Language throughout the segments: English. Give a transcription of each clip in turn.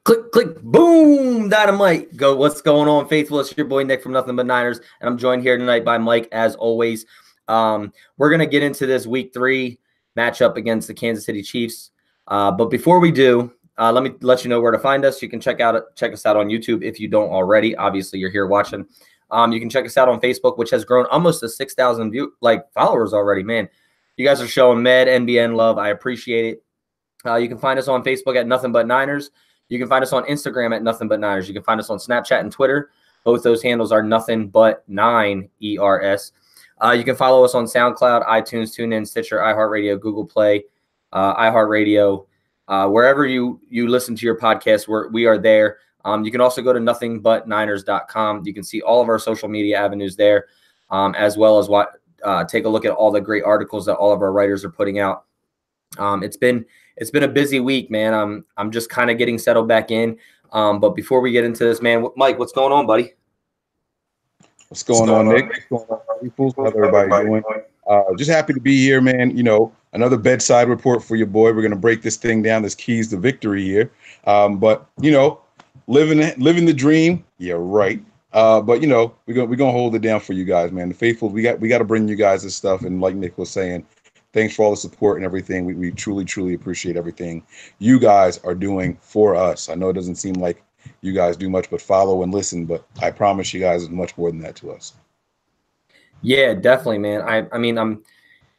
Click, click, boom, dynamite. Go. What's going on, faithful? It's your boy Nick from Nothing But Niners, and I'm joined here tonight by Mike, as always. We're gonna get into this Week 3 matchup against the Kansas City Chiefs. But before we do, let me let you know where to find us. You can check us out on YouTube if you don't already. Obviously, you're here watching. You can check us out on Facebook, which has grown almost to 6,000 followers already. Man, you guys are showing mad NBN love. I appreciate it. You can find us on Facebook at Nothing But Niners. You can find us on Instagram at Nothing But Niners. You can find us on Snapchat and Twitter. Both those handles are Nothing But 9 ERS. You can follow us on SoundCloud, iTunes, TuneIn, Stitcher, iHeartRadio, Google Play, iHeartRadio, wherever you listen to your podcast. We are there. You can also go to nothingbutniners.com. You can see all of our social media avenues there, as well as take a look at all the great articles that all of our writers are putting out. It's been a busy week, man. I'm just kind of getting settled back in. But before we get into this, man, Mike, what's going on, buddy? What's going on, Nick? What's going on, people? How's everybody doing? Just happy to be here, man. You know, another bedside report for your boy. We're gonna break this thing down. This keys to victory here. But you know, living the dream. Yeah, right. But you know, we're gonna hold it down for you guys, man. The faithful, we got to bring you guys this stuff. And like Nick was saying, thanks for all the support and everything. We truly appreciate everything you guys are doing for us. I know it doesn't seem like you guys do much but follow and listen, but I promise you guys it's much more than that to us. Yeah, definitely, man. I mean, I'm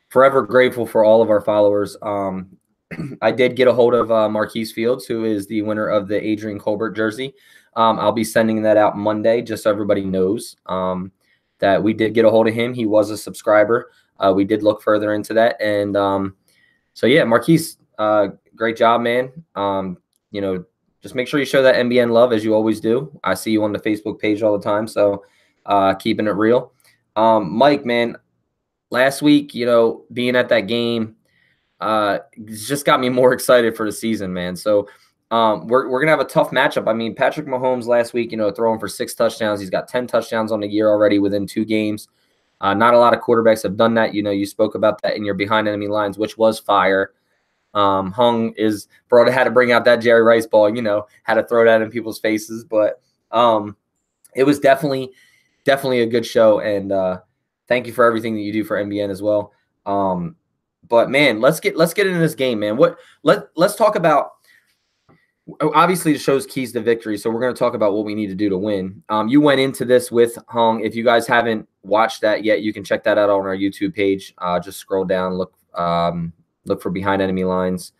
forever grateful for all of our followers. I did get a hold of Marquise Fields, who is the winner of the Adrian Colbert jersey. I'll be sending that out Monday, just so everybody knows that we did get a hold of him. He was a subscriber. We did look further into that. And so, yeah, Marquise, great job, man. You know, just make sure you show that NBN love as you always do. I see you on the Facebook page all the time. So keeping it real. Mike, man, last week, you know, being at that game just got me more excited for the season, man. So we're going to have a tough matchup. I mean, Patrick Mahomes last week, you know, throwing for 6 touchdowns. He's got 10 touchdowns on the year already within 2 games. Not a lot of quarterbacks have done that. You know, you spoke about that in your behind enemy lines, which was fire. Hung is had to bring out that Jerry Rice ball, you know, had to throw that in people's faces. But it was definitely a good show. And thank you for everything that you do for NBN as well. But man, let's get into this game, man. Let's talk about. Obviously, the show's keys to victory, so we're going to talk about what we need to do to win. You went into this with Hung. If you guys haven't watched that yet, you can check that out on our YouTube page. Just scroll down, look for Behind Enemy Lines,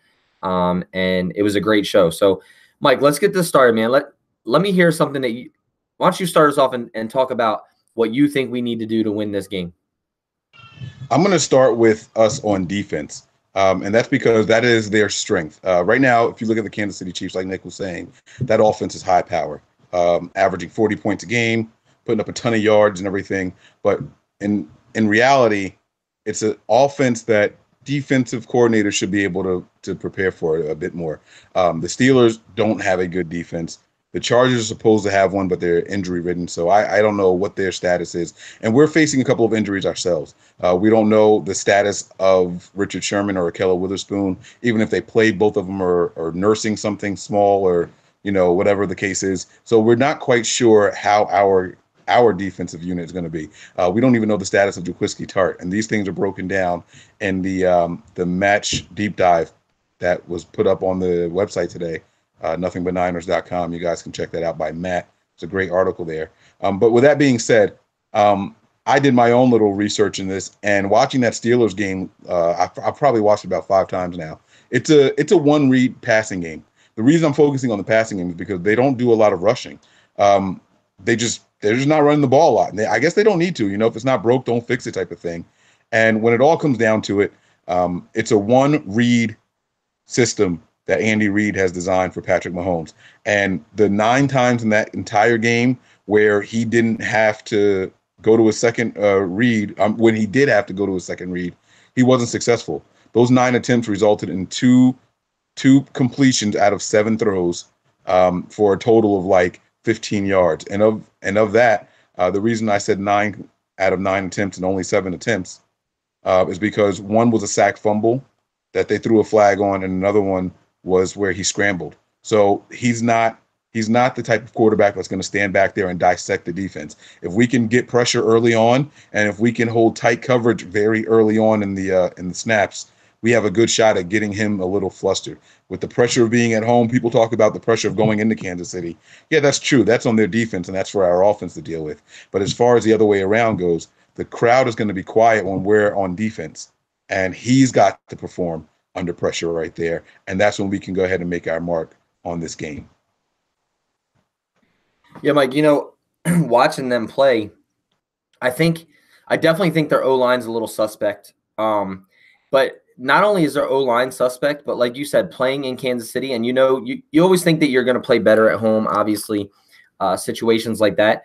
and it was a great show. So, Mike, let's get this started, man. Let me hear something that why don't you start us off and talk about what you think we need to do to win this game? I'm going to start with us on defense. And that's because that is their strength. Right now, if you look at the Kansas City Chiefs, like Nick was saying, that offense is high power, averaging 40 points a game, putting up a ton of yards and everything. But in reality, it's an offense that defensive coordinators should be able to prepare for a bit more. The Steelers don't have a good defense. The Chargers are supposed to have one, but they're injury-ridden, so I don't know what their status is. And we're facing a couple of injuries ourselves. We don't know the status of Richard Sherman or Ahkello Witherspoon, even if they played. Both of them are nursing something small or, you know, whatever the case is. So we're not quite sure how our defensive unit is going to be. We don't even know the status of Jaquiski Tartt, and these things are broken down in the match deep dive that was put up on the website today. Nothingbutniners.com. You guys can check that out by Matt. It's a great article there. But with that being said, I did my own little research in this, and watching that Steelers game, I've probably watched it about 5 times now. It's a one-read passing game. The reason I'm focusing on the passing game is because they don't do a lot of rushing. They're just not running the ball a lot. I guess they don't need to. You know, if it's not broke, don't fix it type of thing. And when it all comes down to it, it's a one-read system that Andy Reid has designed for Patrick Mahomes. And the 9 times in that entire game where he didn't have to go to a second read, when he did have to go to a second read, he wasn't successful. Those 9 attempts resulted in two completions out of 7 throws for a total of like 15 yards. And of that, the reason I said 9 out of 9 attempts and only 7 attempts is because one was a sack fumble that they threw a flag on, and another one was where he scrambled. So he's not the type of quarterback that's going to stand back there and dissect the defense. If we can get pressure early on, and if we can hold tight coverage very early on in the snaps, we have a good shot at getting him a little flustered. With the pressure of being at home, people talk about the pressure of going into Kansas City. Yeah, that's true. That's on their defense, and that's for our offense to deal with. But as far as the other way around goes, the crowd is going to be quiet when we're on defense, and he's got to perform under pressure right there, and that's when we can go ahead and make our mark on this game. Yeah, Mike, watching them play, I definitely think their O-line's a little suspect. But not only is their O-line suspect, but like you said, playing in Kansas City, and you always think that you're going to play better at home, obviously, situations like that.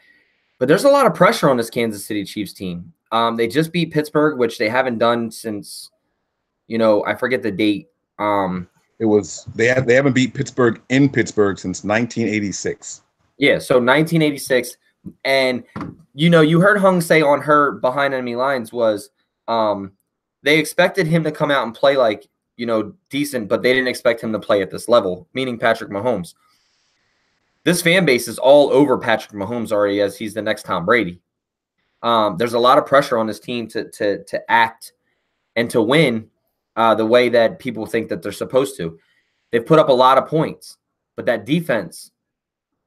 But there's a lot of pressure on this Kansas City Chiefs team. They just beat Pittsburgh, which they haven't done since, I forget the date. They haven't beat Pittsburgh in Pittsburgh since 1986. Yeah, so 1986. And, you heard Hung say on her Behind Enemy Lines was they expected him to come out and play like, decent, but they didn't expect him to play at this level, meaning Patrick Mahomes. This fan base is all over Patrick Mahomes already as he's the next Tom Brady. There's a lot of pressure on this team to act and to win the way that people think that they're supposed to. They've put up a lot of points, but that defense,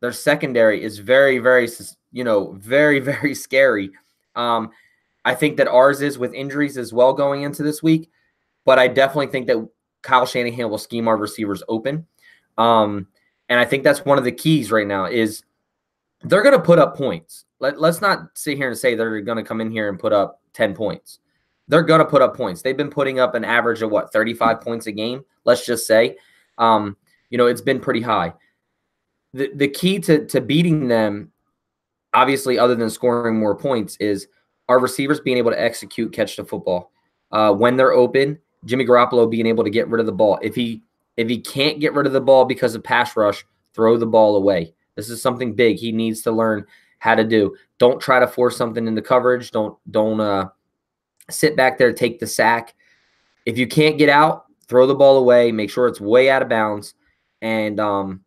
their secondary is very, very, very, very scary. I think that ours is with injuries as well going into this week, but I definitely think that Kyle Shanahan will scheme our receivers open. And I think that's one of the keys right now is they're going to put up points. Let's not sit here and say they're going to come in here and put up 10 points. They're going to put up points. They've been putting up an average of 35 points a game, let's just say. It's been pretty high. The key to beating them, obviously, other than scoring more points, is our receivers being able to execute, catch the football. When they're open, Jimmy Garoppolo being able to get rid of the ball. If he can't get rid of the ball because of pass rush, throw the ball away. This is something big he needs to learn how to do. Don't try to force something into coverage. Don't sit back there, take the sack. If you can't get out, throw the ball away. Make sure it's way out of bounds. And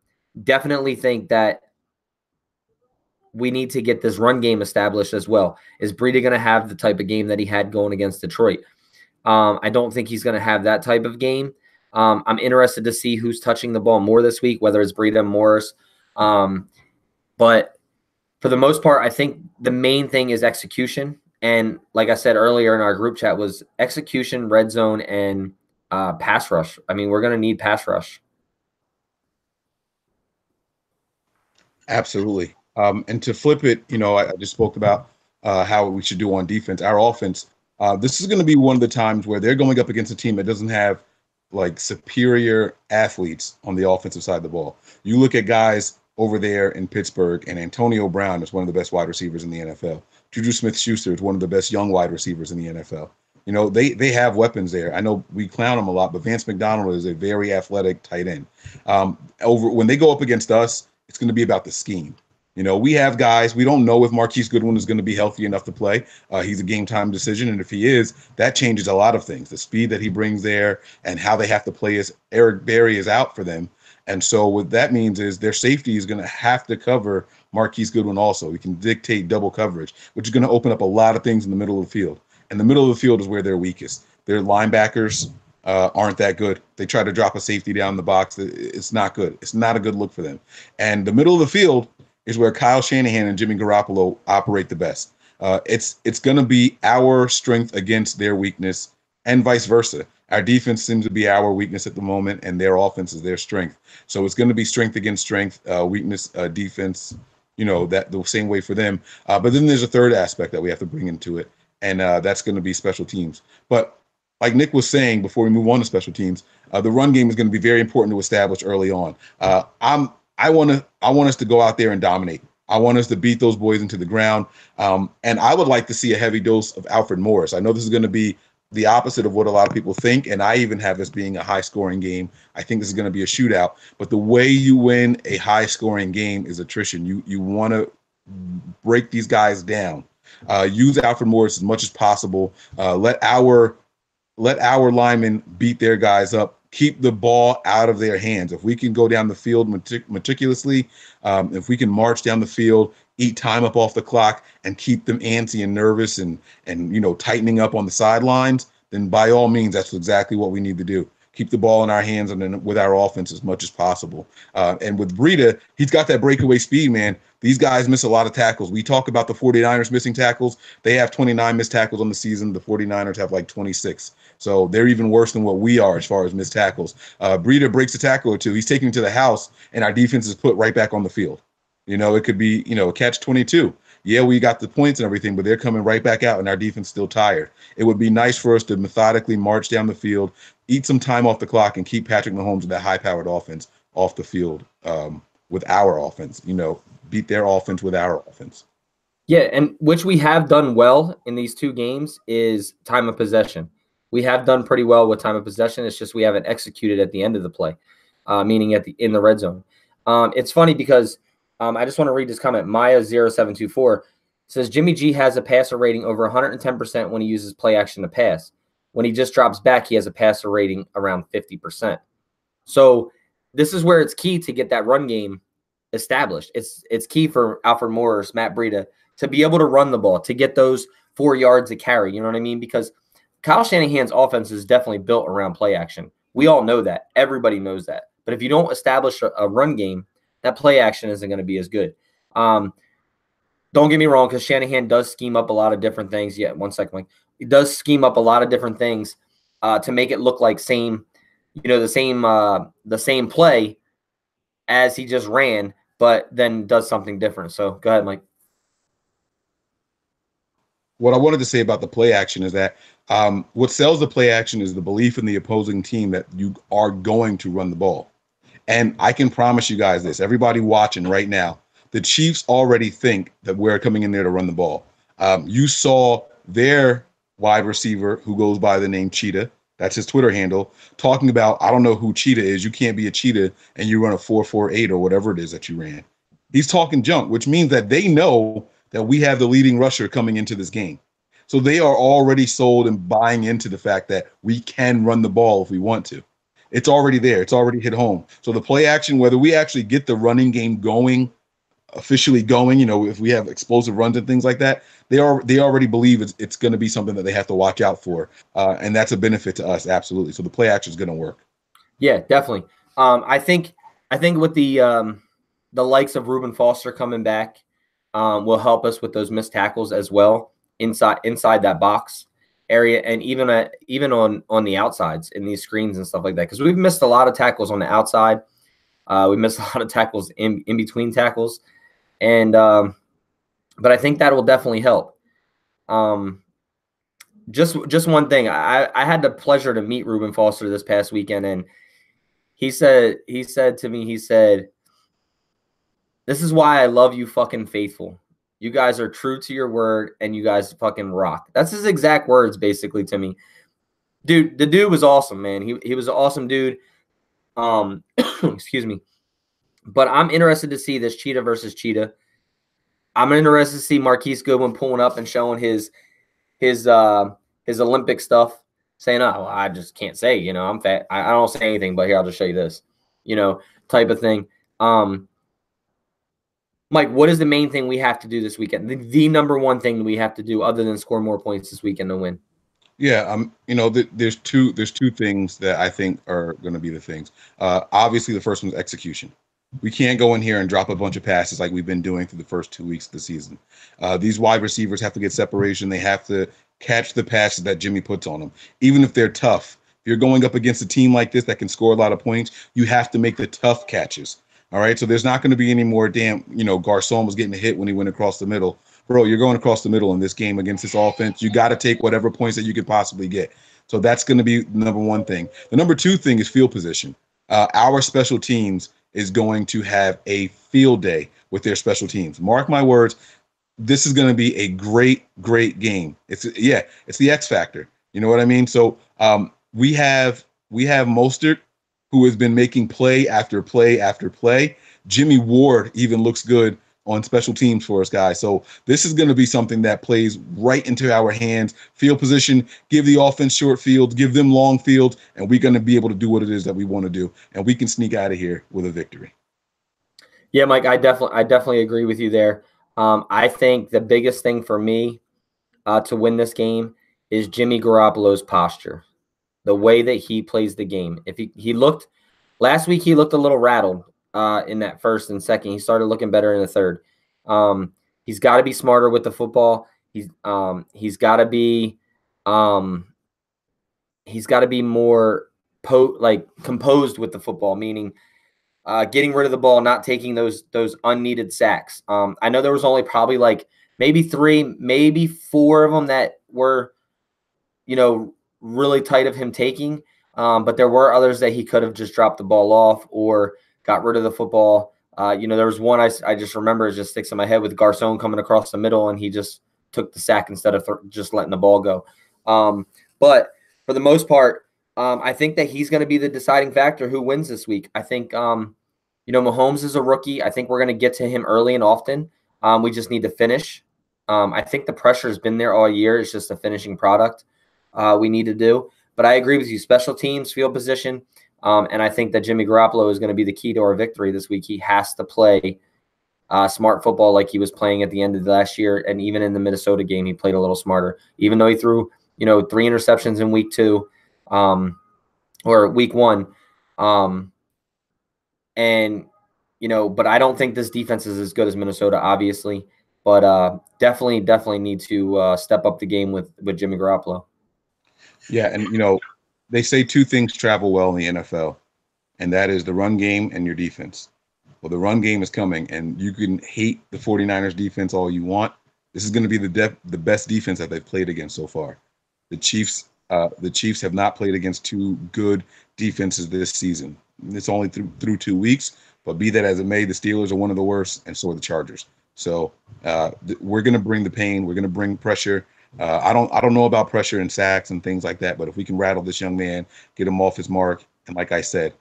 definitely think that we need to get this run game established as well. Is Breida going to have the type of game that he had going against Detroit? I don't think he's going to have that type of game. I'm interested to see who's touching the ball more this week, whether it's Breida, Morris. But for the most part, I think the main thing is execution. And like I said earlier in our group chat, was execution, red zone, and pass rush. I mean, we're going to need pass rush. Absolutely. And to flip it, I just spoke about how we should do on defense. Our offense, this is going to be one of the times where they're going up against a team that doesn't have superior athletes on the offensive side of the ball. You look at guys over there in Pittsburgh, and Antonio Brown is one of the best wide receivers in the NFL. Juju Smith-Schuster is one of the best young wide receivers in the NFL. They have weapons there. I know we clown them a lot, but Vance McDonald is a very athletic tight end. When they go up against us, it's going to be about the scheme. We have guys. We don't know if Marquise Goodwin is going to be healthy enough to play. He's a game-time decision, and if he is, that changes a lot of things. The speed that he brings there and how they have to play is Eric Berry is out for them. And so what that means is their safety is going to have to cover Marquise Goodwin also. We can dictate double coverage, which is going to open up a lot of things in the middle of the field. And the middle of the field is where they're weakest. Their linebackers aren't that good. They try to drop a safety down the box. It's not good. It's not a good look for them. And the middle of the field is where Kyle Shanahan and Jimmy Garoppolo operate the best. It's going to be our strength against their weakness and vice versa. Our defense seems to be our weakness at the moment, and their offense is their strength. So it's going to be strength against strength, weakness, defense, that the same way for them. But then there's a third aspect that we have to bring into it, and that's going to be special teams. But like Nick was saying before we move on to special teams, the run game is going to be very important to establish early on. I want us to go out there and dominate. I want us to beat those boys into the ground. And I would like to see a heavy dose of Alfred Morris. I know this is going to be the opposite of what a lot of people think, and I even have this being a high-scoring game. I think this is going to be a shootout. But the way you win a high-scoring game is attrition. You want to break these guys down. Use Alfred Morris as much as possible. Let our linemen beat their guys up. keep the ball out of their hands. If we can go down the field meticulously, if we can march down the field, eat time up off the clock, and keep them antsy and nervous and tightening up on the sidelines, then by all means, that's exactly what we need to do. Keep the ball in our hands and then with our offense as much as possible. And with Breida, he's got that breakaway speed, man. These guys miss a lot of tackles. We talk about the 49ers missing tackles. They have 29 missed tackles on the season. The 49ers have like 26. So they're even worse than what we are as far as missed tackles. Breida breaks a tackle or two. He's taking him to the house, and our defense is put right back on the field. It could be, a catch-22. Yeah, we got the points and everything, but they're coming right back out, and our defense still tired. It would be nice for us to methodically march down the field, eat some time off the clock, and keep Patrick Mahomes with that high-powered offense off the field with our offense. Beat their offense with our offense. Yeah, and which we have done well in these two games is time of possession. We have done pretty well with time of possession. It's just we haven't executed at the end of the play, meaning in the red zone. It's funny because I just want to read this comment. Maya0724 says Jimmy G has a passer rating over 110% when he uses play action to pass. When he just drops back, he has a passer rating around 50%. So this is where it's key to get that run game established. It's key for Alfred Morris, Matt Breida, to be able to run the ball, to get those 4 yards of carry. You know what I mean? Because Kyle Shanahan's offense is definitely built around play action. We all know that. Everybody knows that. But if you don't establish a run game, that play action isn't going to be as good. Don't get me wrong, because Shanahan does scheme up a lot of different things. Yeah, 1 second, Mike. He does scheme up a lot of different things to make it look like the same play as he just ran, but then does something different. So go ahead, Mike. What I wanted to say about the play action is that what sells the play action is the belief in the opposing team that you are going to run the ball. And I can promise you guys this, everybody watching right now, the Chiefs already think that we're coming in there to run the ball. You saw their wide receiver, who goes by the name Cheetah, that's his Twitter handle, talking about, I don't know who Cheetah is. You can't be a Cheetah and you run a 4.48 or whatever it is that you ran. He's talking junk, which means that they know that we have the leading rusher coming into this game. So they are already sold and buying into the fact that we can run the ball if we want to. It's already there. It's already hit home. So the play action, whether we actually get the running game going, officially going, if we have explosive runs and things like that, they already believe it's going to be something that they have to watch out for. And that's a benefit to us. Absolutely. So the play action is going to work. Yeah, definitely. I think with the likes of Reuben Foster coming back will help us with those missed tackles as well inside that box area, and even on the outsides in these screens and stuff like that, because we've missed a lot of tackles on the outside. We missed a lot of tackles in between tackles, and but I think that will definitely help. Just one thing, I had the pleasure to meet Reuben Foster this past weekend, and he said to me, "This is why I love you fucking faithful. You guys are true to your word, and you guys fucking rock." That's his exact words, basically, to me. Dude, the dude was awesome, man. He was an awesome dude. Excuse me. But I'm interested to see this Cheetah versus Cheetah. I'm interested to see Marquise Goodwin pulling up and showing his Olympic stuff, saying, "Oh, well, I just can't say, I'm fat. I don't say anything, but here, I'll just show you this," type of thing. Mike, what is the main thing we have to do this weekend? The number one thing we have to do other than score more points this weekend to win? Yeah, there's two things that I think are going to be the things. Obviously, the first one's execution. We can't go in here and drop a bunch of passes like we've been doing through the first 2 weeks of the season. These wide receivers have to get separation. They have to catch the passes that Jimmy puts on them, even if they're tough. If you're going up against a team like this that can score a lot of points, you have to make the tough catches. All right, so there's not going to be any more Garcon was getting a hit when he went across the middle. Bro, you're going across the middle in this game against this offense. You got to take whatever points that you could possibly get. So that's going to be the number one thing. The number two thing is field position. Our special teams is going to have a field day with their special teams. Mark my words, this is going to be a great, great game. It's the X factor. You know what I mean? So we have Mostert, who has been making play after play after play. Jimmy Ward even looks good on special teams for us, guys. So this is going to be something that plays right into our hands. Field position, give the offense short fields, give them long fields, and we're going to be able to do what it is that we want to do, and we can sneak out of here with a victory. Yeah, Mike, I definitely agree with you there. I think the biggest thing for me to win this game is Jimmy Garoppolo's posture, the way that he plays the game. If he looked last week, he looked a little rattled in that first and second. He started looking better in the third. He's got to be smarter with the football. He's got to be um, more composed with the football, meaning getting rid of the ball, not taking those unneeded sacks. I know there was only probably like maybe 3, maybe 4 of them that were, really tight of him taking. But there were others that he could have just dropped the ball off or got rid of the football. There was one I just remember, it just sticks in my head, with Garcon coming across the middle and he just took the sack instead of just letting the ball go. But for the most part, I think that he's going to be the deciding factor who wins this week. I think, Mahomes is a rookie. I think we're going to get to him early and often. We just need to finish. I think the pressure has been there all year. It's just a finishing product we need to do. But I agree with you. Special teams, field position, and I think that Jimmy Garoppolo is going to be the key to our victory this week. He has to play smart football like he was playing at the end of last year, and even in the Minnesota game, he played a little smarter. Even though he threw, 3 interceptions in week 2, or week 1, but I don't think this defense is as good as Minnesota, obviously. But definitely need to step up the game with Jimmy Garoppolo. Yeah, and they say 2 things travel well in the NFL, and that is the run game and your defense. Well, the run game is coming, and you can hate the 49ers defense all you want. This is going to be the best defense that they've played against so far. The Chiefs have not played against 2 good defenses this season. It's only through 2 weeks, but be that as it may, the Steelers are one of the worst, and so are the Chargers. So we're going to bring the pain. We're going to bring pressure. I don't know about pressure and sacks and things like that, but if we can rattle this young man, get him off his mark, and like I said,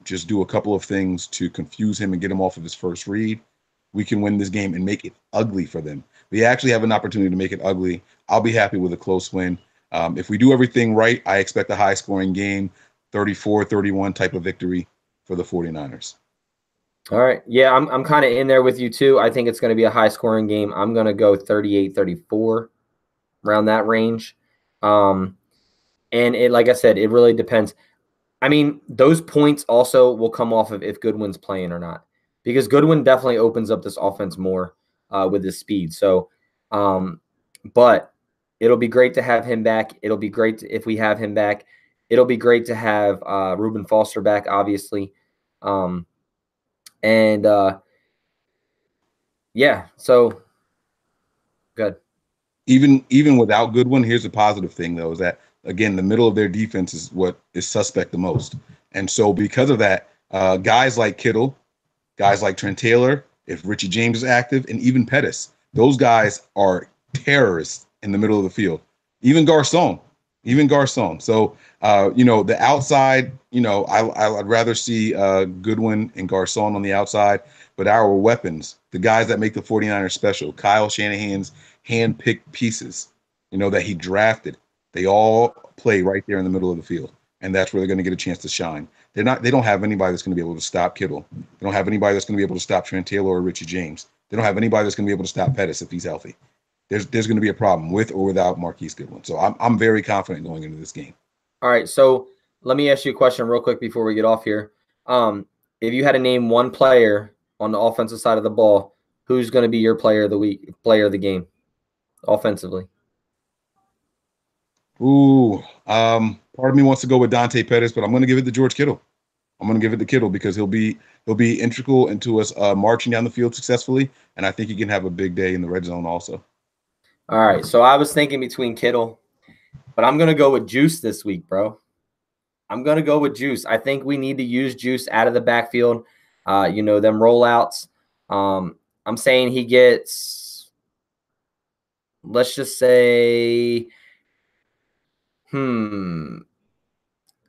just do a couple of things to confuse him and get him off of his first read, we can win this game and make it ugly for them. We actually have an opportunity to make it ugly. I'll be happy with a close win. If we do everything right, I expect a high-scoring game, 34-31 type of victory for the 49ers. All right. Yeah, I'm kind of in there with you too. I think it's going to be a high-scoring game. I'm going to go 38-34, around that range. And like I said, it really depends. I mean, those points also will come off of if Goodwin's playing or not, because Goodwin definitely opens up this offense more with his speed. So, but it'll be great to have him back. It'll be great if we have him back. It'll be great to have Reuben Foster back, obviously. Yeah, so good. Even without Goodwin, here's the positive thing, though, is that, again, the middle of their defense is what is suspect the most. And so because of that, guys like Kittle, guys like Trent Taylor, if Richie James is active, and even Pettis, those guys are terrorists in the middle of the field. Even Garcon. So, the outside, I'd rather see Goodwin and Garcon on the outside, but our weapons, the guys that make the 49ers special, Kyle Shanahan's hand-picked pieces, that he drafted, they all play right there in the middle of the field, and that's where they're going to get a chance to shine. They don't have anybody that's going to be able to stop Kittle. They don't have anybody that's going to be able to stop Trent Taylor or Richie James. They don't have anybody that's going to be able to stop Pettis if he's healthy. There's going to be a problem with or without Marquise Goodwin. So I'm very confident going into this game. All right, so let me ask you a question real quick before we get off here. If you had to name one player on the offensive side of the ball, who's going to be your player of the week, player of the game, offensively? Part of me wants to go with Dante Pettis, but I'm going to give it to George Kittle. I'm going to give it to Kittle because he'll be integral into us marching down the field successfully, and I think he can have a big day in the red zone also. All right, so I was thinking between Kittle, but I'm going to go with Juice this week, bro. I'm going to go with Juice. I think we need to use Juice out of the backfield, them rollouts. I'm saying he gets, let's just say,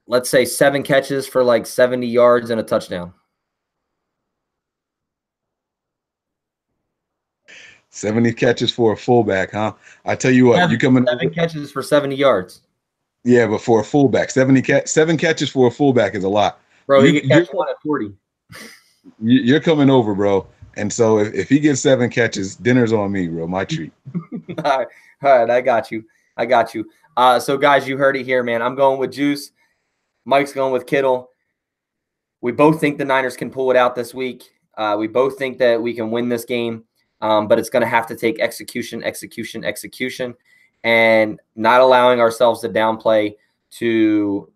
let's say 7 catches for like 70 yards and a touchdown. 70 catches for a fullback, huh? I tell you what, you coming seven over? catches for 70 yards. Yeah, but for a fullback, 7 catches for a fullback is a lot. Bro, he could You're catch one at 40. you're coming over, bro. And so if he gets 7 catches, dinner's on me, bro. My treat. All right, I got you. I got you. So, guys, you heard it here, man. I'm going with Juice. Mike's going with Kittle. We both think the Niners can pull it out this week. We both think that we can win this game, but it's going to have to take execution, and not allowing ourselves to downplay to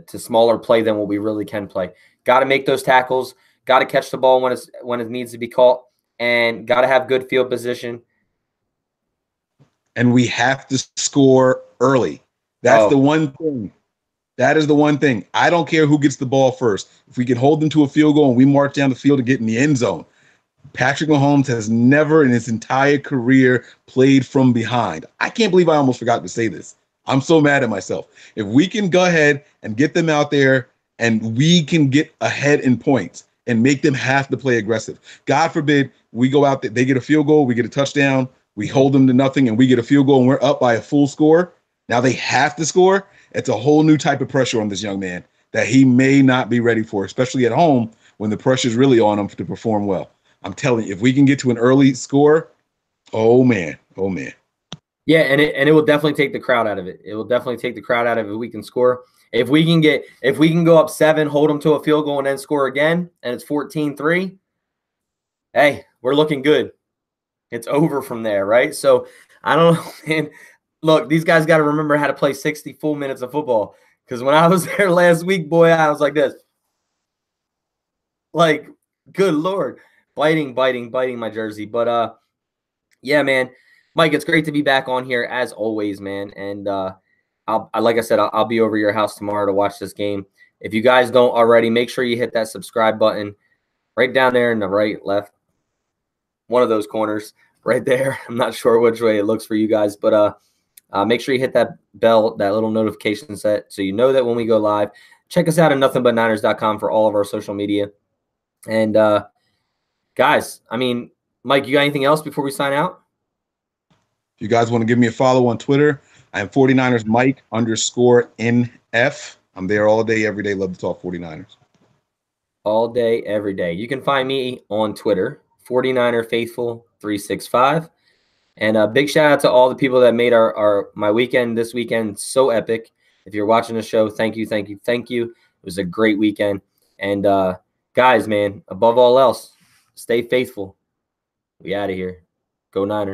smaller play than what we really can play. Got to make those tackles. Got to catch the ball when it needs to be caught, and got to have good field position. And we have to score early. That's the one thing. That is the one thing. I don't care who gets the ball first. If we can hold them to a field goal and we march down the field to get in the end zone, Patrick Mahomes has never in his entire career played from behind. I can't believe I almost forgot to say this. I'm so mad at myself. If we can go ahead and get them out there and we can get ahead in points and make them have to play aggressive. God forbid we go out there, they get a field goal, we get a touchdown, we hold them to nothing, and we get a field goal and we're up by a full score. Now they have to score. It's a whole new type of pressure on this young man that he may not be ready for, especially at home when the pressure is really on him to perform well. I'm telling you, if we can get to an early score, oh man. Yeah, and it will definitely take the crowd out of it. It will definitely take the crowd out of it if we can score. If we can go up 7, hold them to a field goal, and then score again, and it's 14-3, hey, we're looking good. It's over from there, right? So I don't know, man. Look, these guys got to remember how to play 60 full minutes of football. Because when I was there last week, boy, I was like this. Like, good Lord. Biting my jersey. But, yeah, man. Mike, it's great to be back on here as always, man. And like I said, I'll be over your house tomorrow to watch this game. If you guys don't already, make sure you hit that subscribe button right down there in the right, left, one of those corners right there. I'm not sure which way it looks for you guys, but make sure you hit that bell, that little notification set, so you know that when we go live. Check us out at nothingbutniners.com for all of our social media. And, guys, I mean, Mike, you got anything else before we sign out? If you guys want to give me a follow on Twitter, I am 49ers Mike _NF. I'm there all day, every day. Love to talk 49ers. All day, every day. You can find me on Twitter, 49er Faithful 365. And a big shout out to all the people that made my weekend this weekend so epic. If you're watching the show, thank you. It was a great weekend. And guys, man, above all else, stay faithful. We out of here. Go Niners.